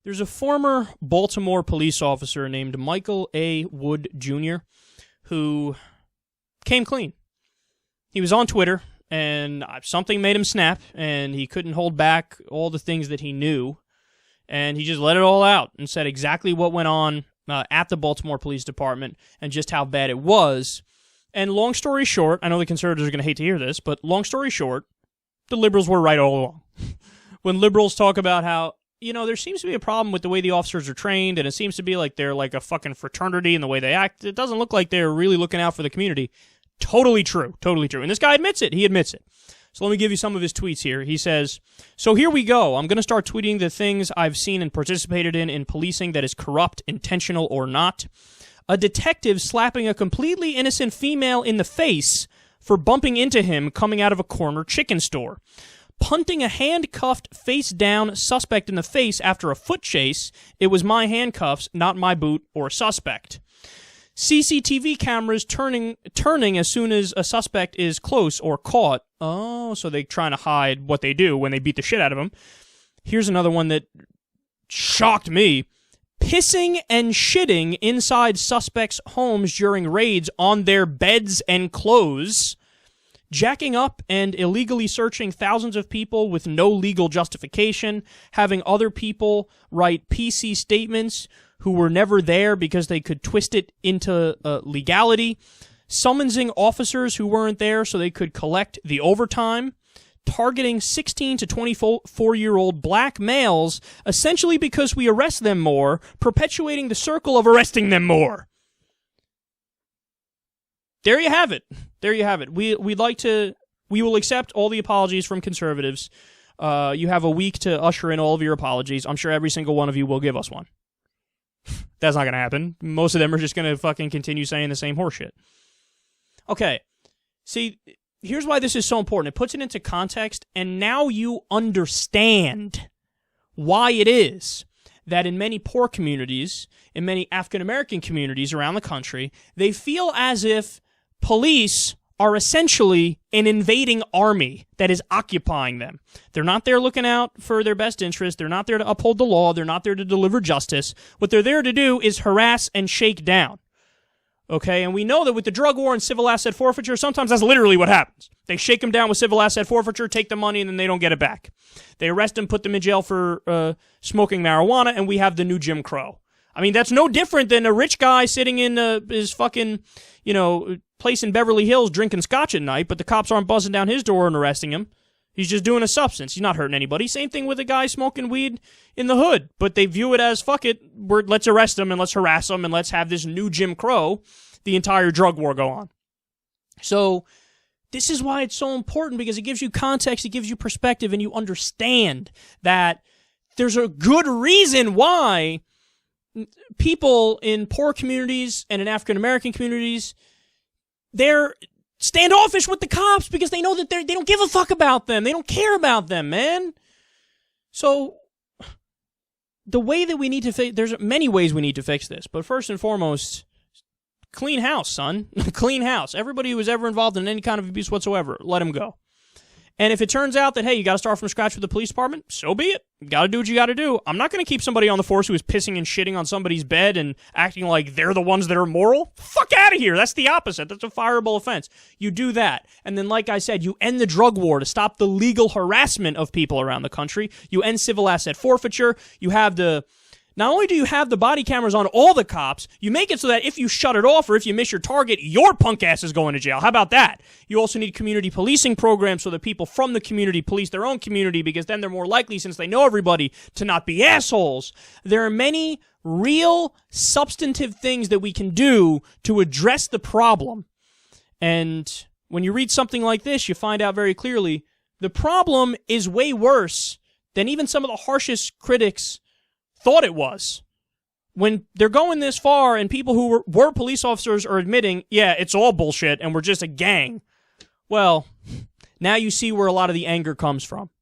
There's a former Baltimore police officer named Michael A. Wood Jr. who came clean. He was on Twitter, and something made him snap, and he couldn't hold back all the things that he knew, and he just let it all out and said exactly what went on at the Baltimore Police Department and just how bad it was. And long story short, I know the conservatives are going to hate to hear this, but long story short, the liberals were right all along. When liberals talk about how, there seems to be a problem with the way the officers are trained, and it seems to be like they're like a fucking fraternity in the way they act. It doesn't look like they're really looking out for the community. Totally true. Totally true. And this guy admits it. He admits it. So let me give you some of his tweets here. He says, "So here we go. I'm going to start tweeting the things I've seen and participated in policing that is corrupt, intentional or not. A detective slapping a completely innocent female in the face for bumping into him coming out of a corner chicken store. Punting a handcuffed, face-down suspect in the face after a foot chase. It was my handcuffs, not my boot or suspect. CCTV cameras turning as soon as a suspect is close or caught." Oh, so they're trying to hide what they do when they beat the shit out of him. Here's another one that shocked me. "Pissing and shitting inside suspects' homes during raids on their beds and clothes. Jacking up and illegally searching thousands of people with no legal justification. Having other people write PC statements who were never there because they could twist it into legality. Summonsing officers who weren't there so they could collect the overtime. Targeting 16 to 24-year-old black males, essentially because we arrest them more, perpetuating the circle of arresting them more." There you have it. There you have it. We will accept all the apologies from conservatives. You have a week to usher in all of your apologies. I'm sure every single one of you will give us one. That's not going to happen. Most of them are just going to fucking continue saying the same horseshit. Okay. See, here's why this is so important. It puts it into context, and now you understand why it is that in many poor communities, in many African-American communities around the country, they feel as if police are essentially an invading army that is occupying them. They're not there looking out for their best interest. They're not there to uphold the law. They're not there to deliver justice. What they're there to do is harass and shake down. Okay, and we know that with the drug war and civil asset forfeiture, sometimes that's literally what happens. They shake them down with civil asset forfeiture, take the money, and then they don't get it back. They arrest them, put them in jail for smoking marijuana, and we have the new Jim Crow. I mean, that's no different than a rich guy sitting in his fucking, place in Beverly Hills drinking scotch at night, but the cops aren't buzzing down his door and arresting him. He's just doing a substance. He's not hurting anybody. Same thing with a guy smoking weed in the hood, but they view it as, fuck it, let's arrest him and let's harass him and let's have this new Jim Crow, the entire drug war, go on. So this is why it's so important, because it gives you context, it gives you perspective, and you understand that there's a good reason why people in poor communities and in African-American communities, they're standoffish with the cops because they know that they don't give a fuck about them. They don't care about them, man. So the way that we need to fix, there's many ways we need to fix this, but first and foremost, clean house, son. Clean house. Everybody who was ever involved in any kind of abuse whatsoever, let them go. And if it turns out that, hey, you got to start from scratch with the police department, so be it. You got to do what you got to do. I'm not going to keep somebody on the force who is pissing and shitting on somebody's bed and acting like they're the ones that are moral. Fuck out of here. That's the opposite. That's a fireable offense. You do that. And then, like I said, you end the drug war to stop the legal harassment of people around the country. You end civil asset forfeiture. You have not only do you have the body cameras on all the cops, you make it so that if you shut it off or if you miss your target, your punk ass is going to jail. How about that? You also need community policing programs so that people from the community police their own community, because then they're more likely, since they know everybody, to not be assholes. There are many real substantive things that we can do to address the problem. And when you read something like this, you find out very clearly the problem is way worse than even some of the harshest critics thought it was. When they're going this far and people who were police officers are admitting, yeah, it's all bullshit and we're just a gang. Well, now you see where a lot of the anger comes from.